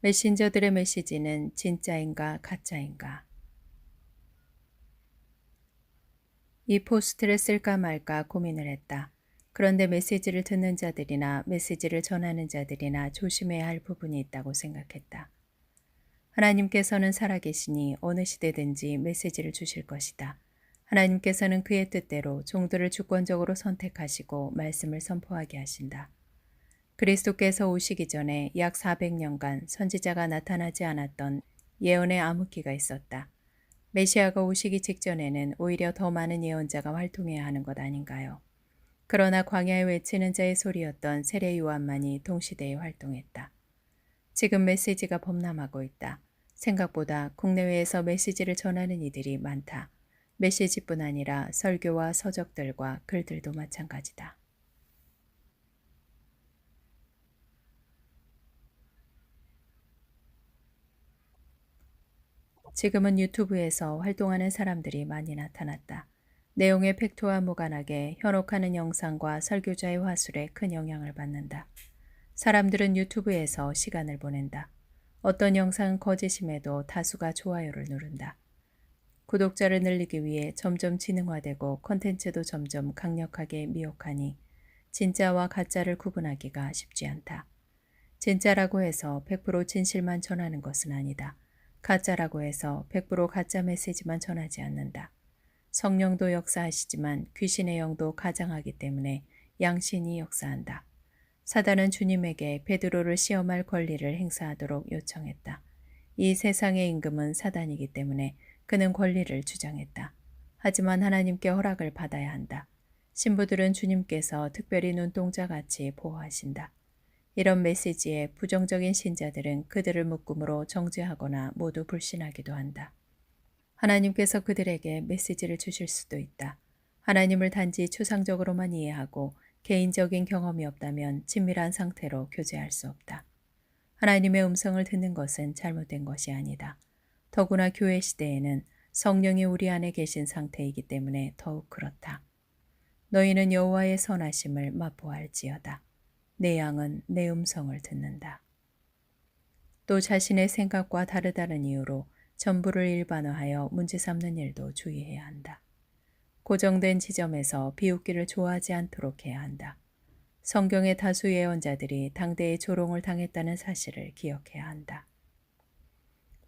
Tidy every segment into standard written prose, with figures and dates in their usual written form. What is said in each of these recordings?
메신저들의 메시지는 진짜인가 가짜인가? 이 포스트를 쓸까 말까 고민을 했다. 그런데 메시지를 듣는 자들이나 메시지를 전하는 자들이나 조심해야 할 부분이 있다고 생각했다. 하나님께서는 살아계시니 어느 시대든지 메시지를 주실 것이다. 하나님께서는 그의 뜻대로 종들을 주권적으로 선택하시고 말씀을 선포하게 하신다. 그리스도께서 오시기 전에 약 400년간 선지자가 나타나지 않았던 예언의 암흑기가 있었다. 메시아가 오시기 직전에는 오히려 더 많은 예언자가 활동해야 하는 것 아닌가요? 그러나 광야에 외치는 자의 소리였던 세례 요한만이 동시대에 활동했다. 지금 메시지가 범람하고 있다. 생각보다 국내외에서 메시지를 전하는 이들이 많다. 메시지뿐 아니라 설교와 서적들과 글들도 마찬가지다. 지금은 유튜브에서 활동하는 사람들이 많이 나타났다. 내용의 팩트와 무관하게 현혹하는 영상과 설교자의 화술에 큰 영향을 받는다. 사람들은 유튜브에서 시간을 보낸다. 어떤 영상은 거짓임에도 다수가 좋아요를 누른다. 구독자를 늘리기 위해 점점 지능화되고 콘텐츠도 점점 강력하게 미혹하니 진짜와 가짜를 구분하기가 쉽지 않다. 진짜라고 해서 100% 진실만 전하는 것은 아니다. 가짜라고 해서 100% 가짜 메시지만 전하지 않는다. 성령도 역사하시지만 귀신의 영도 가장하기 때문에 양신이 역사한다. 사단은 주님에게 베드로를 시험할 권리를 행사하도록 요청했다. 이 세상의 임금은 사단이기 때문에 그는 권리를 주장했다. 하지만 하나님께 허락을 받아야 한다. 신부들은 주님께서 특별히 눈동자같이 보호하신다. 이런 메시지에 부정적인 신자들은 그들을 묶음으로 정죄하거나 모두 불신하기도 한다. 하나님께서 그들에게 메시지를 주실 수도 있다. 하나님을 단지 추상적으로만 이해하고 개인적인 경험이 없다면 친밀한 상태로 교제할 수 없다. 하나님의 음성을 듣는 것은 잘못된 것이 아니다. 더구나 교회 시대에는 성령이 우리 안에 계신 상태이기 때문에 더욱 그렇다. 너희는 여호와의 선하심을 맛보아할지어다. 내 양은 내 음성을 듣는다. 또 자신의 생각과 다르다는 이유로 전부를 일반화하여 문제 삼는 일도 주의해야 한다. 고정된 지점에서 비웃기를 좋아하지 않도록 해야 한다. 성경의 다수 예언자들이 당대의 조롱을 당했다는 사실을 기억해야 한다.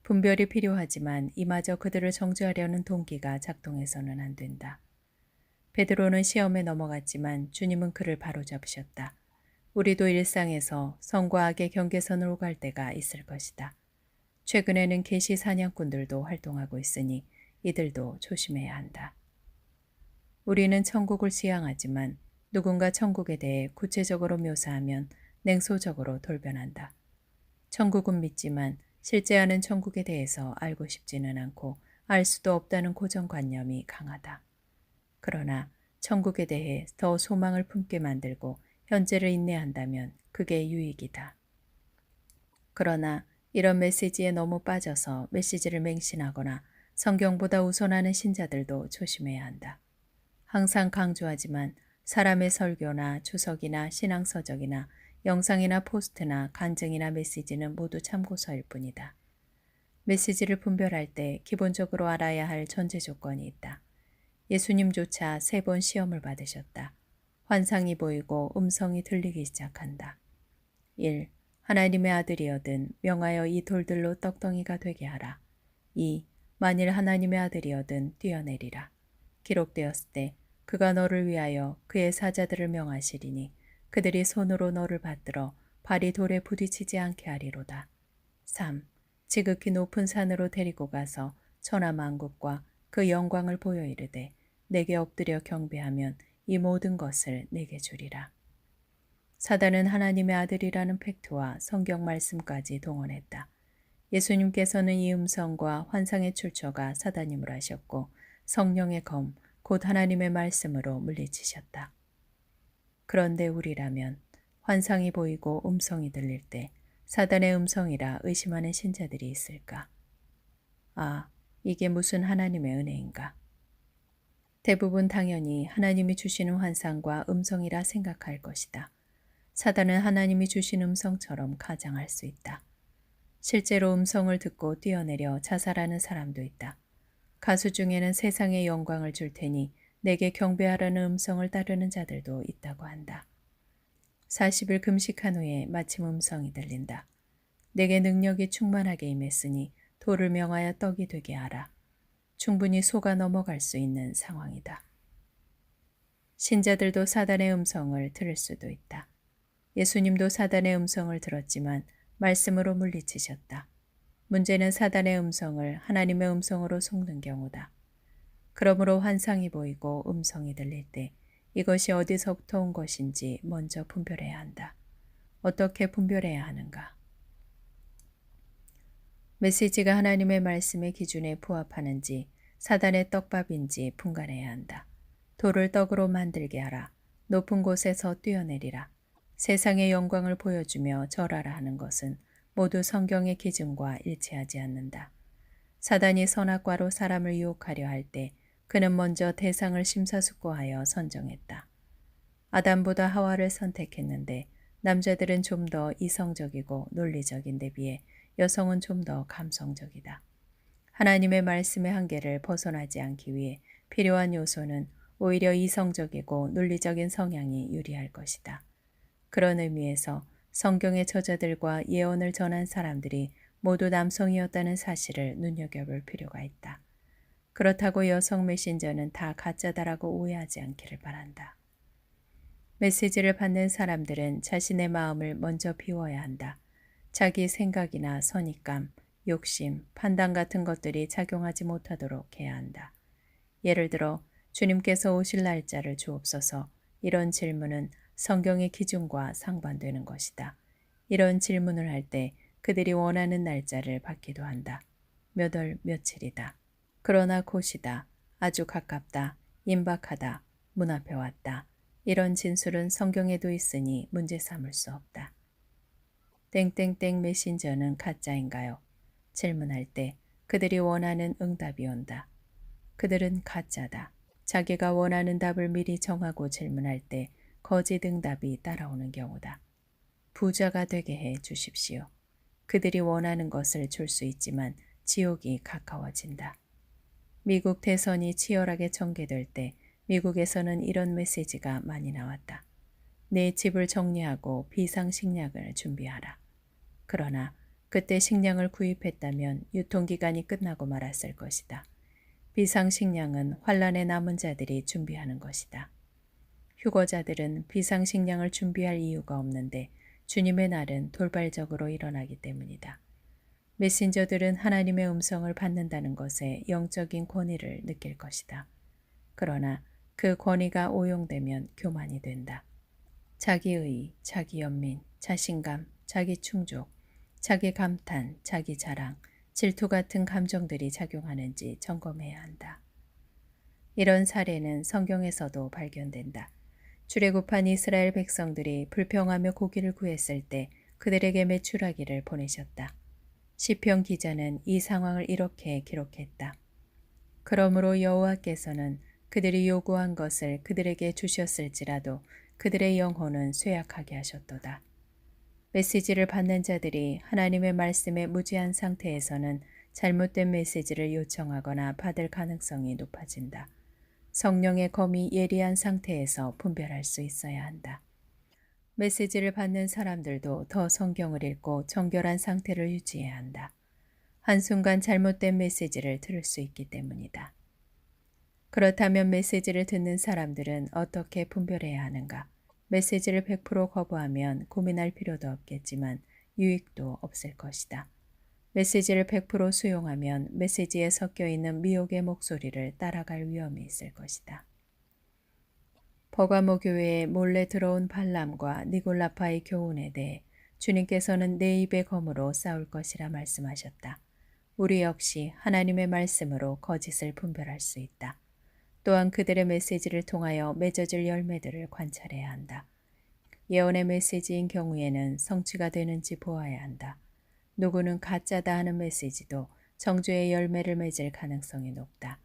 분별이 필요하지만 이마저 그들을 정죄하려는 동기가 작동해서는 안 된다. 베드로는 시험에 넘어갔지만 주님은 그를 바로잡으셨다. 우리도 일상에서 성과 악의 경계선을 오갈 때가 있을 것이다. 최근에는 계시 사냥꾼들도 활동하고 있으니 이들도 조심해야 한다. 우리는 천국을 지향하지만 누군가 천국에 대해 구체적으로 묘사하면 냉소적으로 돌변한다. 천국은 믿지만 실제 하는 천국에 대해서 알고 싶지는 않고 알 수도 없다는 고정관념이 강하다. 그러나 천국에 대해 더 소망을 품게 만들고 현재를 인내한다면 그게 유익이다. 그러나 이런 메시지에 너무 빠져서 메시지를 맹신하거나 성경보다 우선하는 신자들도 조심해야 한다. 항상 강조하지만 사람의 설교나 주석이나 신앙서적이나 영상이나 포스트나 간증이나 메시지는 모두 참고서일 뿐이다. 메시지를 분별할 때 기본적으로 알아야 할 전제 조건이 있다. 예수님조차 3번 시험을 받으셨다. 환상이 보이고 음성이 들리기 시작한다. 1. 하나님의 아들이여든 명하여 이 돌들로 떡덩이가 되게 하라. 2. 만일 하나님의 아들이여든 뛰어내리라. 기록되었을 때 그가 너를 위하여 그의 사자들을 명하시리니 그들이 손으로 너를 받들어 발이 돌에 부딪히지 않게 하리로다. 3. 지극히 높은 산으로 데리고 가서 천하만국과 그 영광을 보여 이르되 내게 엎드려 경배하면 이 모든 것을 내게 주리라. 사단은 하나님의 아들이라는 팩트와 성경 말씀까지 동원했다. 예수님께서는 이 음성과 환상의 출처가 사단임을 하셨고 성령의 검, 곧 하나님의 말씀으로 물리치셨다. 그런데 우리라면 환상이 보이고 음성이 들릴 때 사단의 음성이라 의심하는 신자들이 있을까? 아, 이게 무슨 하나님의 은혜인가? 대부분 당연히 하나님이 주시는 환상과 음성이라 생각할 것이다. 사단은 하나님이 주신 음성처럼 가장할 수 있다. 실제로 음성을 듣고 뛰어내려 자살하는 사람도 있다. 가수 중에는 세상의 영광을 줄 테니 내게 경배하라는 음성을 따르는 자들도 있다고 한다. 40일 금식한 후에 마침 음성이 들린다. 내게 능력이 충만하게 임했으니 돌을 명하여 떡이 되게 하라. 충분히 속아 넘어갈 수 있는 상황이다. 신자들도 사단의 음성을 들을 수도 있다. 예수님도 사단의 음성을 들었지만 말씀으로 물리치셨다. 문제는 사단의 음성을 하나님의 음성으로 속는 경우다. 그러므로 환상이 보이고 음성이 들릴 때 이것이 어디서부터 온 것인지 먼저 분별해야 한다. 어떻게 분별해야 하는가? 메시지가 하나님의 말씀의 기준에 부합하는지 사단의 떡밥인지 분간해야 한다. 돌을 떡으로 만들게 하라. 높은 곳에서 뛰어내리라. 세상의 영광을 보여주며 절하라 하는 것은 모두 성경의 기준과 일치하지 않는다. 사단이 선악과로 사람을 유혹하려 할 때 그는 먼저 대상을 심사숙고하여 선정했다. 아담보다 하와를 선택했는데 남자들은 좀 더 이성적이고 논리적인 데 비해 여성은 좀 더 감성적이다. 하나님의 말씀의 한계를 벗어나지 않기 위해 필요한 요소는 오히려 이성적이고 논리적인 성향이 유리할 것이다. 그런 의미에서 성경의 저자들과 예언을 전한 사람들이 모두 남성이었다는 사실을 눈여겨볼 필요가 있다. 그렇다고 여성 메신저는 다 가짜다라고 오해하지 않기를 바란다. 메시지를 받는 사람들은 자신의 마음을 먼저 비워야 한다. 자기 생각이나 선입감, 욕심, 판단 같은 것들이 작용하지 못하도록 해야 한다. 예를 들어 주님께서 오실 날짜를 주옵소서. 이런 질문은 성경의 기준과 상반되는 것이다. 이런 질문을 할 때 그들이 원하는 날짜를 받기도 한다. 몇 월 며칠이다. 그러나 곧이다. 아주 가깝다. 임박하다. 문 앞에 왔다. 이런 진술은 성경에도 있으니 문제 삼을 수 없다. 땡땡땡 메신저는 가짜인가요? 질문할 때 그들이 원하는 응답이 온다. 그들은 가짜다. 자기가 원하는 답을 미리 정하고 질문할 때 거짓 응답이 따라오는 경우다. 부자가 되게 해 주십시오. 그들이 원하는 것을 줄 수 있지만 지옥이 가까워진다. 미국 대선이 치열하게 전개될 때 미국에서는 이런 메시지가 많이 나왔다. 내 집을 정리하고 비상식량을 준비하라. 그러나 그때 식량을 구입했다면 유통기간이 끝나고 말았을 것이다. 비상식량은 환란에 남은 자들이 준비하는 것이다. 휴거자들은 비상식량을 준비할 이유가 없는데 주님의 날은 돌발적으로 일어나기 때문이다. 메신저들은 하나님의 음성을 받는다는 것에 영적인 권위를 느낄 것이다. 그러나 그 권위가 오용되면 교만이 된다. 자기의, 자기 연민, 자신감, 자기 충족, 자기 감탄, 자기 자랑, 질투 같은 감정들이 작용하는지 점검해야 한다. 이런 사례는 성경에서도 발견된다. 출애굽한 이스라엘 백성들이 불평하며 고기를 구했을 때 그들에게 메추라기를 보내셨다. 시편 기자는 이 상황을 이렇게 기록했다. 그러므로 여호와께서는 그들이 요구한 것을 그들에게 주셨을지라도 그들의 영혼은 쇠약하게 하셨도다. 메시지를 받는 자들이 하나님의 말씀에 무지한 상태에서는 잘못된 메시지를 요청하거나 받을 가능성이 높아진다. 성령의 검이 예리한 상태에서 분별할 수 있어야 한다. 메시지를 받는 사람들도 더 성경을 읽고 정결한 상태를 유지해야 한다. 한순간 잘못된 메시지를 들을 수 있기 때문이다. 그렇다면 메시지를 듣는 사람들은 어떻게 분별해야 하는가? 메시지를 100% 거부하면 고민할 필요도 없겠지만 유익도 없을 것이다. 메시지를 100% 수용하면 메시지에 섞여 있는 미혹의 목소리를 따라갈 위험이 있을 것이다. 버가모 교회에 몰래 들어온 발람과 니골라파의 교훈에 대해 주님께서는 내 입의 검으로 싸울 것이라 말씀하셨다. 우리 역시 하나님의 말씀으로 거짓을 분별할 수 있다. 또한 그들의 메시지를 통하여 맺어질 열매들을 관찰해야 한다. 예언의 메시지인 경우에는 성취가 되는지 보아야 한다. 누구는 가짜다 하는 메시지도 정죄의 열매를 맺을 가능성이 높다.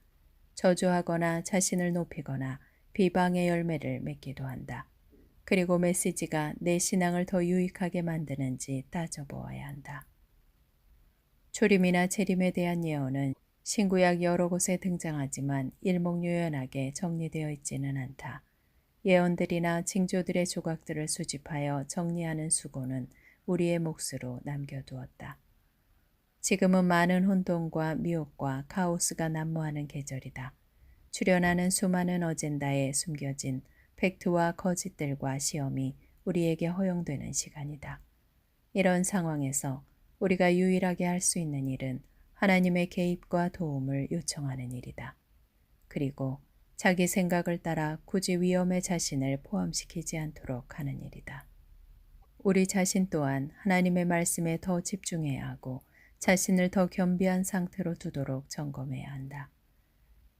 저주하거나 자신을 높이거나 비방의 열매를 맺기도 한다. 그리고 메시지가 내 신앙을 더 유익하게 만드는지 따져보아야 한다. 초림이나 재림에 대한 예언은 신구약 여러 곳에 등장하지만 일목요연하게 정리되어 있지는 않다. 예언들이나 징조들의 조각들을 수집하여 정리하는 수고는 우리의 몫으로 남겨두었다. 지금은 많은 혼돈과 미혹과 카오스가 난무하는 계절이다. 출현하는 수많은 어젠다에 숨겨진 팩트와 거짓들과 시험이 우리에게 허용되는 시간이다. 이런 상황에서 우리가 유일하게 할 수 있는 일은 하나님의 개입과 도움을 요청하는 일이다. 그리고 자기 생각을 따라 굳이 위험에 자신을 포함시키지 않도록 하는 일이다. 우리 자신 또한 하나님의 말씀에 더 집중해야 하고 자신을 더 겸비한 상태로 두도록 점검해야 한다.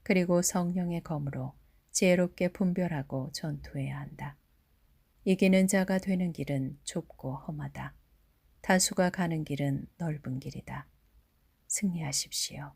그리고 성령의 검으로 지혜롭게 분별하고 전투해야 한다. 이기는 자가 되는 길은 좁고 험하다. 다수가 가는 길은 넓은 길이다. 승리하십시오.